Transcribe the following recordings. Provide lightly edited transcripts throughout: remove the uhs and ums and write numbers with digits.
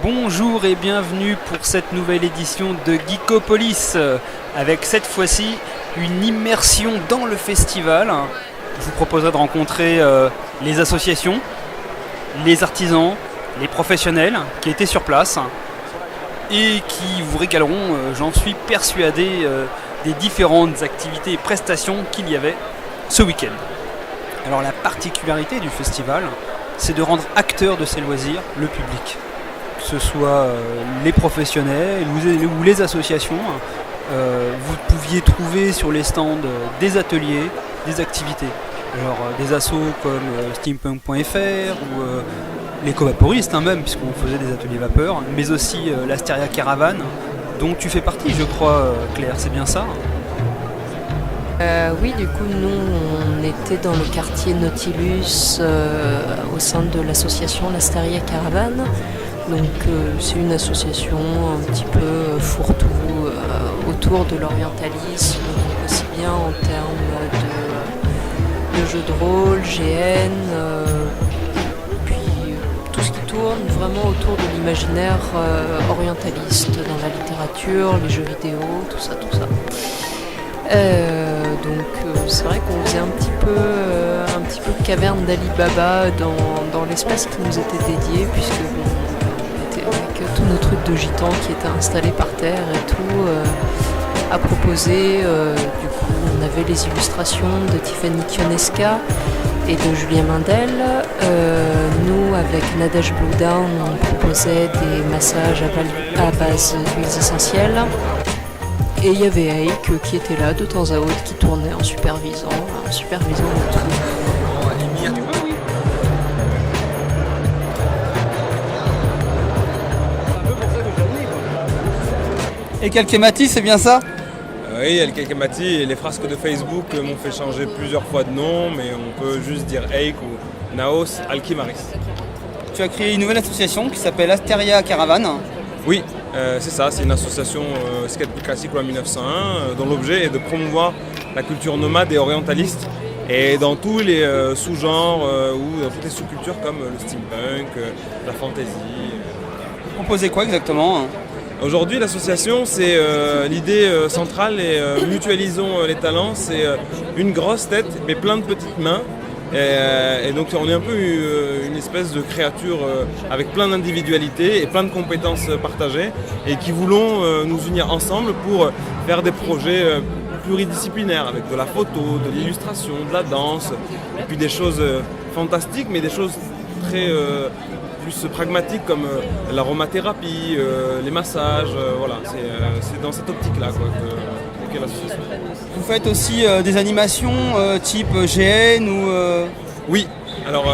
Bonjour et bienvenue pour cette nouvelle édition de Geekopolis, avec cette fois-ci une immersion dans le festival. Je vous proposerai de rencontrer les associations, les artisans, les professionnels qui étaient sur place et qui vous régaleront, j'en suis persuadé, des différentes activités et prestations qu'il y avait ce week-end. Alors la particularité du festival, c'est de rendre acteur de ces loisirs le public. Que ce soit les professionnels ou les associations, vous pouviez trouver sur les stands des ateliers, des activités. Alors des assos comme steampunk.fr ou les covaporistes même, puisqu'on faisait des ateliers vapeur, mais aussi l'Asteria Caravan, dont tu fais partie, je crois, Claire, c'est bien ça ? Oui, du coup, nous, on était dans le quartier Nautilus au sein de l'association l'Asteria Caravan. Donc, c'est une association un petit peu fourre-tout autour de l'orientalisme, aussi bien en termes de jeux de rôle, GN, puis tout ce qui tourne vraiment autour de l'imaginaire orientaliste dans la littérature, les jeux vidéo, tout ça. Donc c'est vrai qu'on faisait un petit peu caverne d'Ali Baba dans l'espace qui nous était dédié, puisque on était avec tous nos trucs de gitans qui étaient installés par terre et tout à proposer. Du coup on avait les illustrations de Tiffany Kionesca et de Julien Mindel. Nous avec Nadège Blue Down on proposait des massages à base d'huiles essentielles. Et il y avait Aik qui était là de temps à autre, qui tournait en supervisant le tout. Et Kalkemati, c'est bien ça ? Oui, El Kalkemati et les frasques de Facebook m'ont fait changer plusieurs fois de nom, mais on peut juste dire Aik ou Naos Alkimaris. Tu as créé une nouvelle association qui s'appelle Asteria Caravan. Oui, c'est ça, c'est une association skate classique loi 1901 dont l'objet est de promouvoir la culture nomade et orientaliste et dans tous les sous-genres ou dans toutes les sous-cultures comme le steampunk, la fantasy. Vous proposez quoi exactement ? Aujourd'hui, l'association, c'est l'idée centrale et mutualisons les talents, c'est une grosse tête mais plein de petites mains. Et donc on est un peu une espèce de créature avec plein d'individualités et plein de compétences partagées et qui voulons nous unir ensemble pour faire des projets pluridisciplinaires avec de la photo, de l'illustration, de la danse et puis des choses fantastiques mais des choses très plus pragmatiques comme l'aromathérapie, les massages, voilà, c'est dans cette optique-là qu'est l'association. Vous faites aussi des animations type GN ou... Oui, alors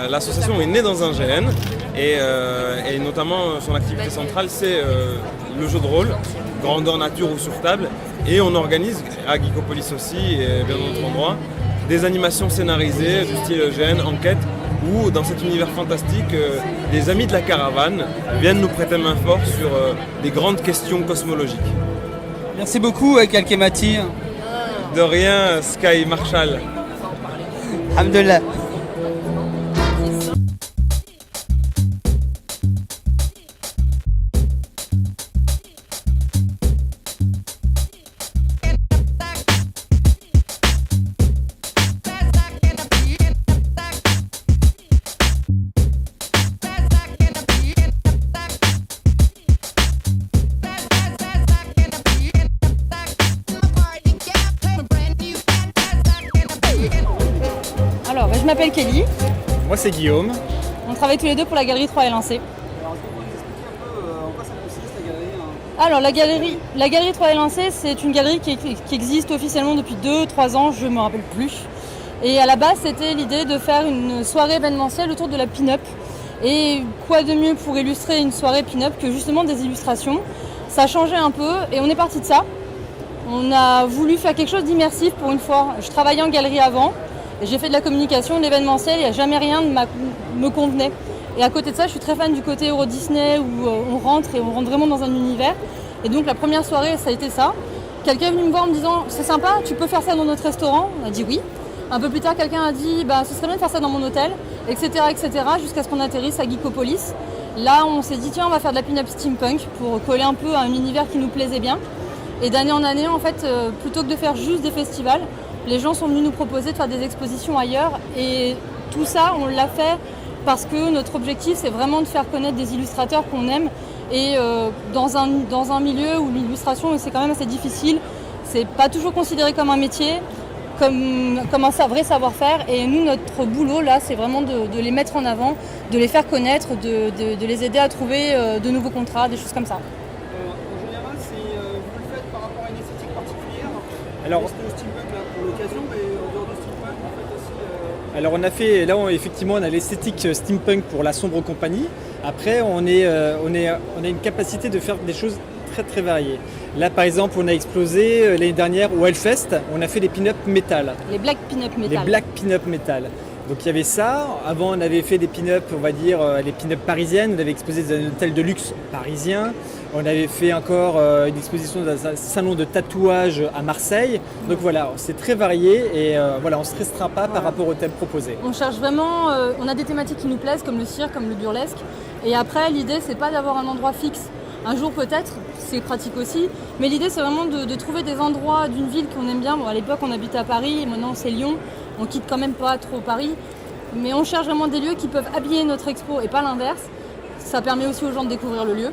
l'association est née dans un GN et notamment son activité centrale c'est le jeu de rôle, grandeur nature ou sur table, et on organise à Geekopolis aussi et bien d'autres endroits des animations scénarisées du style GN enquête où dans cet univers fantastique les amis de la caravane viennent nous prêter main forte sur des grandes questions cosmologiques. Merci beaucoup Kalkemati. De rien, Sky Marshall. Alhamdulillah. Je m'appelle Kelly. Moi c'est Guillaume. On travaille tous les deux pour la galerie 3 et Lancé. Alors la galerie 3 et Lancé, c'est une galerie qui existe officiellement depuis 2-3 ans, je ne me rappelle plus. Et à la base c'était l'idée de faire une soirée événementielle autour de la pin-up. Et quoi de mieux pour illustrer une soirée pin-up que justement des illustrations. Ça a changé un peu et on est parti de ça. On a voulu faire quelque chose d'immersif pour une fois. Je travaillais en galerie avant. J'ai fait de la communication, de l'événementiel, il n'y a jamais rien me convenait. Et à côté de ça, je suis très fan du côté Euro Disney où on rentre vraiment dans un univers. Et donc la première soirée, ça a été ça. Quelqu'un est venu me voir en me disant « c'est sympa, tu peux faire ça dans notre restaurant ?» On a dit oui. Un peu plus tard, quelqu'un a dit « ce serait bien de faire ça dans mon hôtel », etc. jusqu'à ce qu'on atterrisse à Geekopolis. Là, on s'est dit tiens, on va faire de la pin-up steampunk pour coller un peu à un univers qui nous plaisait bien. Et d'année en année, en fait, plutôt que de faire juste des festivals, les gens sont venus nous proposer de faire des expositions ailleurs. Et tout ça, on l'a fait parce que notre objectif, c'est vraiment de faire connaître des illustrateurs qu'on aime. Et dans un milieu où l'illustration, c'est quand même assez difficile, c'est pas toujours considéré comme un métier, comme un vrai savoir-faire. Et nous, notre boulot, là, c'est vraiment de les mettre en avant, de les faire connaître, de les aider à trouver de nouveaux contrats, des choses comme ça. En général, vous le faites par rapport à une esthétique particulière. Alors, c'était le steampunk là, pour l'occasion, mais en dehors du steampunk, en fait aussi. Alors on a fait, là effectivement on a l'esthétique steampunk pour la sombre compagnie. Après on a une capacité de faire des choses très très variées. Là par exemple on a explosé l'année dernière au Hellfest, on a fait des pin-up métal. Les black pin-up metal. Les black pin-up metal. Donc il y avait ça, avant on avait fait des pin-up, on va dire les pin-up parisiennes, on avait exposé dans un hôtel de luxe parisien. On avait fait encore une exposition dans un salon de tatouage à Marseille. Donc voilà, c'est très varié et voilà, on ne se restreint pas par rapport au thème proposé. On cherche vraiment, on a des thématiques qui nous plaisent, comme le cirque, comme le burlesque. Et après, l'idée, c'est pas d'avoir un endroit fixe. Un jour peut-être, c'est pratique aussi. Mais l'idée, c'est vraiment de trouver des endroits d'une ville qu'on aime bien. Bon, à l'époque, on habitait à Paris, et maintenant c'est Lyon. On quitte quand même pas trop Paris. Mais on cherche vraiment des lieux qui peuvent habiller notre expo et pas l'inverse. Ça permet aussi aux gens de découvrir le lieu.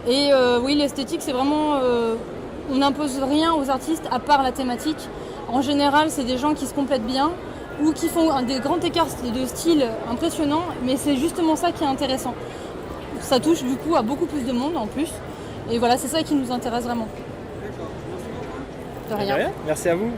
Et oui, l'esthétique, c'est vraiment... on n'impose rien aux artistes à part la thématique. En général, c'est des gens qui se complètent bien ou qui font des grands écarts de style impressionnants, mais c'est justement ça qui est intéressant. Ça touche du coup à beaucoup plus de monde en plus. Et voilà, c'est ça qui nous intéresse vraiment. De rien. De rien. Merci à vous.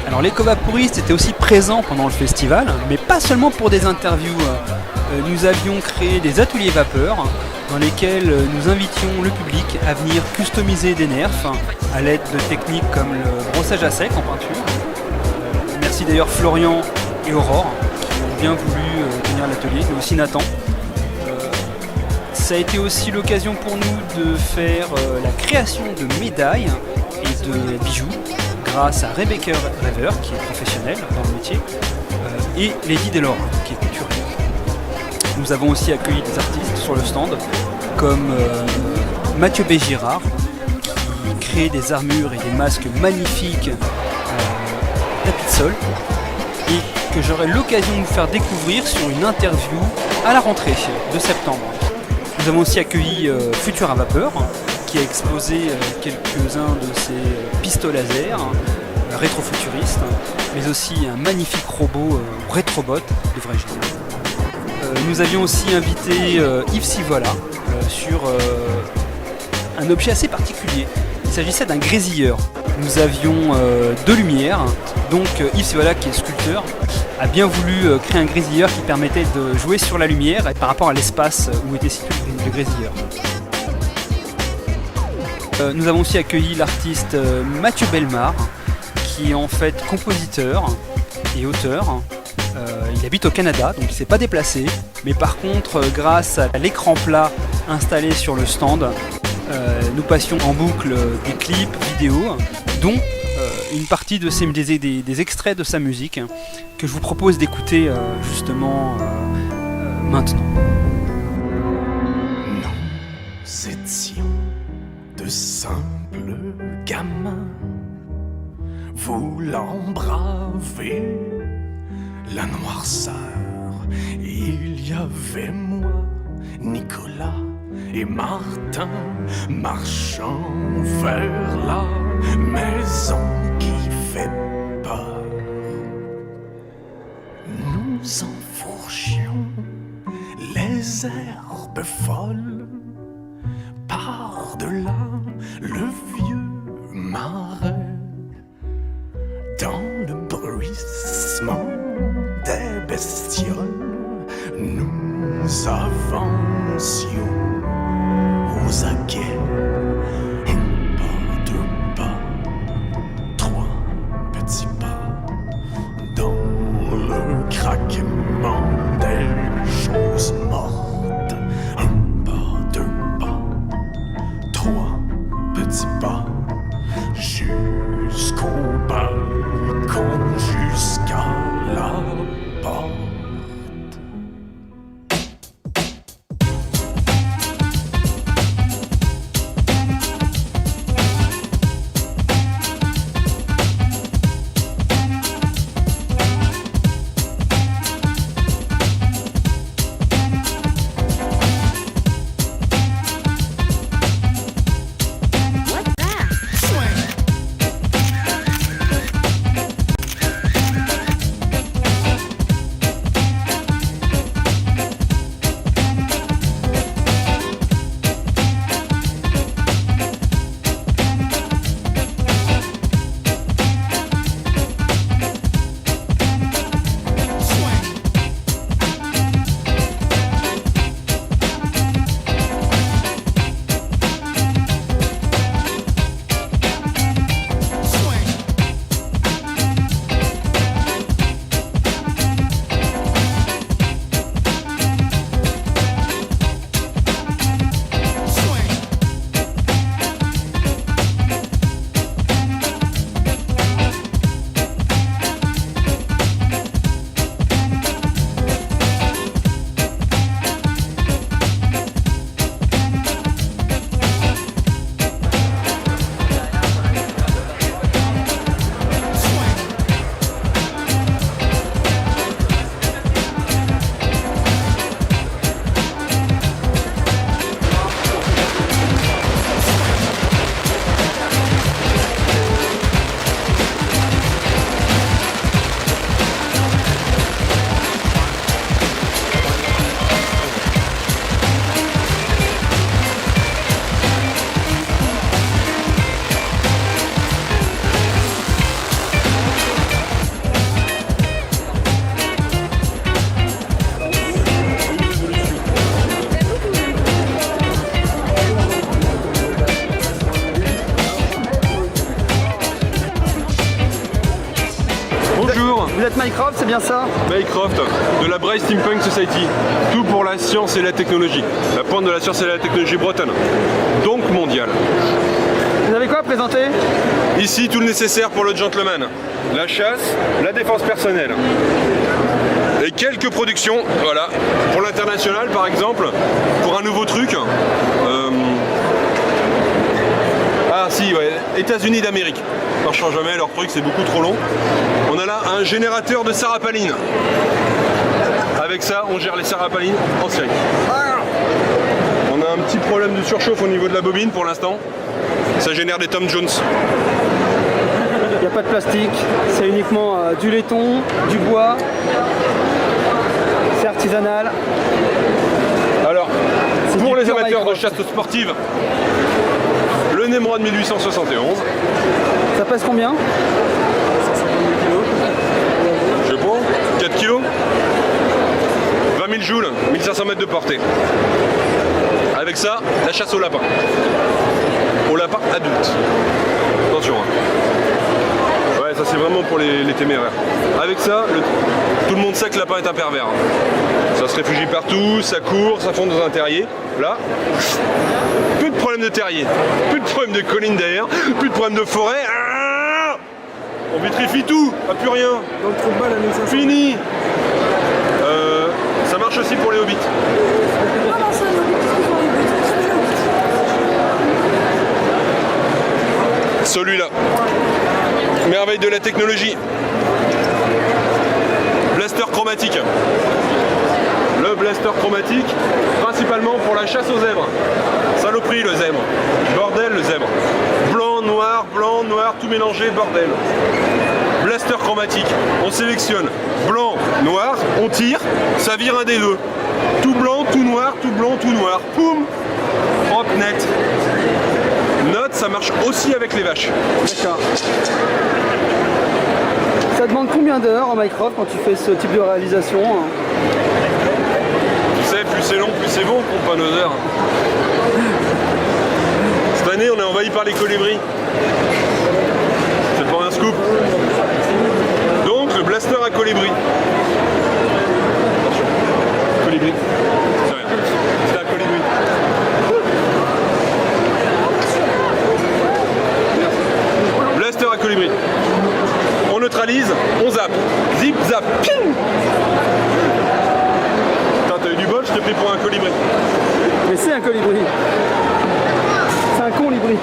Alors les Covaporistes étaient aussi présents pendant le festival, mais pas seulement pour des interviews. Nous avions créé des ateliers vapeur dans lesquels nous invitions le public à venir customiser des nerfs à l'aide de techniques comme le brossage à sec en peinture. Merci d'ailleurs Florian et Aurore qui ont bien voulu tenir l'atelier, mais aussi Nathan. Ça a été aussi l'occasion pour nous de faire la création de médailles et de bijoux grâce à Rebecca Rever qui est professionnelle dans le métier et Lady Delors qui est couturière. Nous avons aussi accueilli des artistes sur le stand comme Mathieu B. Girard qui crée des armures et des masques magnifiques tapis de sol et que j'aurai l'occasion de vous faire découvrir sur une interview à la rentrée de septembre. Nous avons aussi accueilli Futur à Vapeur qui a exposé quelques-uns de ses pistolets laser rétrofuturistes, mais aussi un magnifique robot rétrobot, devrais-je dire. Nous avions aussi invité Yves Sivola sur un objet assez particulier. Il s'agissait d'un grésilleur. Nous avions deux lumières, donc Yves Sivola qui est sculpteur a bien voulu créer un grésilleur qui permettait de jouer sur la lumière et par rapport à l'espace où était situé le grésilleur. Nous avons aussi accueilli l'artiste Mathieu Belmar qui est en fait compositeur et auteur. Il habite au Canada, donc il ne s'est pas déplacé, mais par contre grâce à l'écran plat installé sur le stand, nous passions en boucle des clips vidéo, dont une partie de des extraits de sa musique que je vous propose d'écouter justement maintenant. Nous étions de simples gamins voulant braver la noirceur. Il y avait moi, Nicolas et Martin marchant vers la maison qui fait peur. Nous enfourchions herbes folles, par-delà le vieux marais, dans le bruissement des bestioles, nous avancions aux aguets. Craquement des choses mortes. Un pas, deux pas, trois petits pas, jusqu'au balcon, jusqu'à la porte. Vous êtes Mycroft, c'est bien ça? Mycroft, de la Bryce Steampunk Society. Tout pour la science et la technologie. La pointe de la science et la technologie bretonne. Donc mondiale. Vous avez quoi à présenter? Ici, tout le nécessaire pour le gentleman. La chasse, la défense personnelle. Et quelques productions, voilà. Pour l'international, par exemple, pour un nouveau truc. Ah si, ouais, États-Unis d'Amérique. On ne change jamais, leur truc c'est beaucoup trop long. On a là un générateur de Sarapaline. Avec ça, on gère les Sarapalines en série. On a un petit problème de surchauffe au niveau de la bobine pour l'instant. Ça génère des Tom Jones. Il n'y a pas de plastique, c'est uniquement du laiton, du bois. C'est artisanal. Alors, pour les amateurs de chasse sportive, le Nemrod 1871. Ça pèse combien? 150 kg. Je sais pas, 4 kg. 20 000 joules, 1500 mètres de portée. Avec ça, la chasse au lapin. Au lapin adulte. Attention. Hein. Ouais, ça c'est vraiment pour les téméraires. Avec ça, tout le monde sait que le lapin est un pervers. Ça se réfugie partout, ça court, ça fond dans un terrier. Là, plus de problème de terrier, plus de problème de collines derrière, plus de problème de forêt. On vitrifie tout, pas plus rien. Dans le trou de balle à 1500. Fini. Ça marche aussi pour les hobbits. Celui-là. Merveille de la technologie. Blaster chromatique. Le blaster chromatique, principalement pour la chasse aux zèbres. Saloperie le zèbre. Bordel le zèbre. Blanc, noir, tout mélangé, bordel. Blaster chromatique. On sélectionne blanc, noir, on tire, ça vire un des deux. Tout blanc, tout noir, tout blanc, tout noir. Poum! Propre, net. Note, ça marche aussi avec les vaches. D'accord. Ça demande combien d'heures en Minecraft quand tu fais ce type de réalisation? Tu sais, plus c'est long, plus c'est bon, on compte pas nos heures. Cette année, on est envahi par les colibris. C'est pas un scoop. Donc, le blaster à colibri. Attention. Colibri. C'est rien. C'est un colibri. Blaster à colibri. On neutralise, on zappe. Zip, zap, ping. Putain, t'as eu du bol, je t'ai pris pour un colibri. Mais c'est un colibri. C'est un colibri.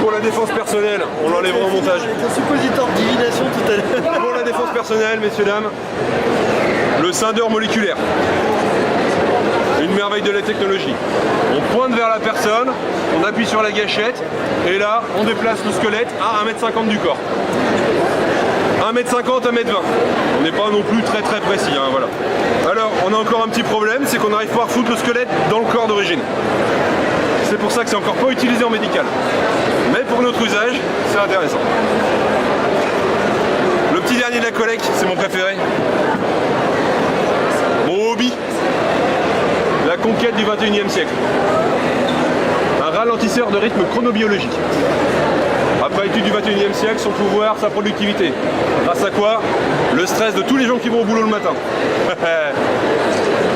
Pour la défense personnelle, on l'enlèvera au montage. Un suppositoire de divination tout à l'heure. Pour la défense personnelle, messieurs, dames, le scindeur moléculaire. Une merveille de la technologie. On pointe vers la personne, on appuie sur la gâchette, et là, on déplace le squelette à 1m50 du corps. 1m50, 1m20. On n'est pas non plus très précis, hein, voilà. Alors, on a encore un petit problème, c'est qu'on n'arrive pas à refoutre le squelette dans le corps d'origine. C'est pour ça que c'est encore pas utilisé en médical. Mais pour notre usage, c'est intéressant. Le petit dernier de la collecte, c'est mon préféré. Mon hobby. La conquête du 21e siècle. Un ralentisseur de rythme chronobiologique. Après l'étude du 21e siècle, son pouvoir, sa productivité. Grâce à quoi? Le stress de tous les gens qui vont au boulot le matin.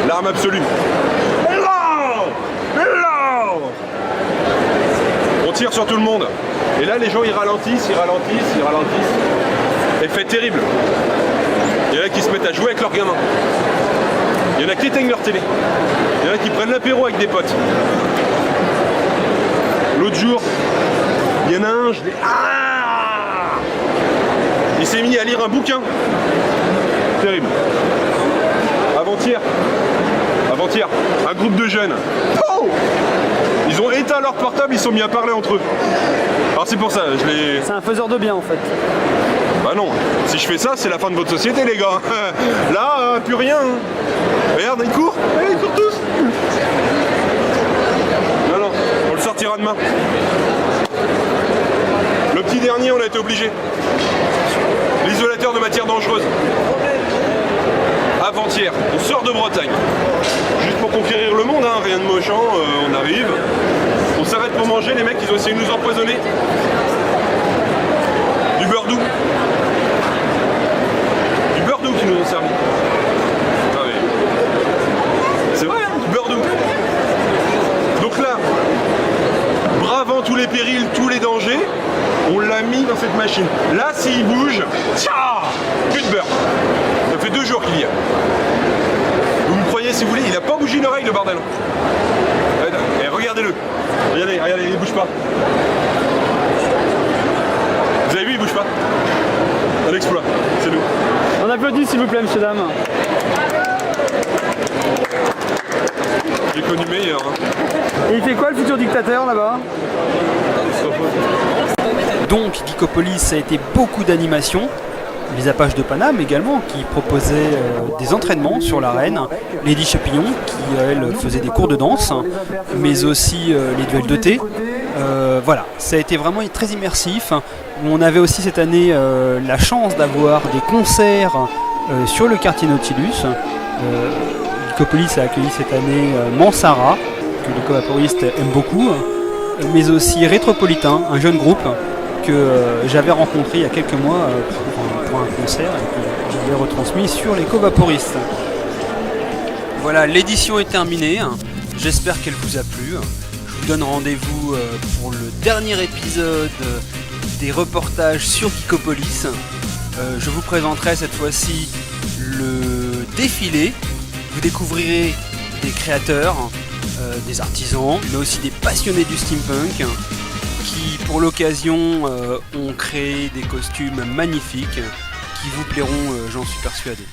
L'arme absolue. On tire sur tout le monde. Et là, les gens, ils ralentissent. Effet terrible. Il y en a qui se mettent à jouer avec leurs gamins. Il y en a qui éteignent leur télé. Il y en a qui prennent l'apéro avec des potes. L'autre jour, il y en a un, je l'ai... Ah! Il s'est mis à lire un bouquin. Terrible. Avant-hier, un groupe de jeunes. Oh! Ils ont éteint leur portable, ils sont mis à parler entre eux. Alors c'est pour ça, je les... C'est un faiseur de bien en fait. Bah non, si je fais ça, c'est la fin de votre société les gars. Là, plus rien. Regarde, ils courent. Ils courent tous. Non, on le sortira demain. Le petit dernier, on a été obligé. L'isolateur de matière dangereuse. Avant-hier, on sort de Bretagne. Juste pour conquérir le monde, hein, rien de mochant, on arrive. On s'arrête pour manger, les mecs ils ont essayé de nous empoisonner. Du beurre doux. Du beurre doux qu'ils nous ont servi. Ah oui. C'est vrai, hein, du beurre doux. Donc là, bravant tous les périls, tous les dangers, on l'a mis dans cette machine. Là, s'il bouge, tcha, plus de beurre. Ça fait 2 jours qu'il y a. Vous me croyez si vous voulez, il n'a pas bougé une oreille le bordel. Et regardez-le. Regardez, il bouge pas. Vous avez vu, il bouge pas. Un exploit, c'est nous. On applaudit s'il vous plaît, messieurs, dames. J'ai connu meilleur. Hein. Et il fait quoi le futur dictateur là-bas? Donc, Geekopolis a été beaucoup d'animations. Les Apaches de Paname également, qui proposaient des entraînements sur l'arène. Lady Chapillon, qui elle faisait des cours de danse, mais aussi les duels de thé. Voilà, ça a été vraiment très immersif. On avait aussi cette année la chance d'avoir des concerts sur le quartier Nautilus. Geekopolis a accueilli cette année Mansara, que les covaporistes aiment beaucoup, mais aussi Rétropolitain, un jeune groupe que j'avais rencontré il y a quelques mois pour un concert et que j'avais retransmis sur les covaporistes. Voilà, l'édition est terminée. J'espère qu'elle vous a plu. Je vous donne rendez-vous pour le dernier épisode des reportages sur Geekopolis. Je vous présenterai cette fois-ci le défilé. Vous découvrirez des créateurs, des artisans, mais aussi des passionnés du steampunk qui, pour l'occasion, ont créé des costumes magnifiques qui vous plairont, j'en suis persuadé.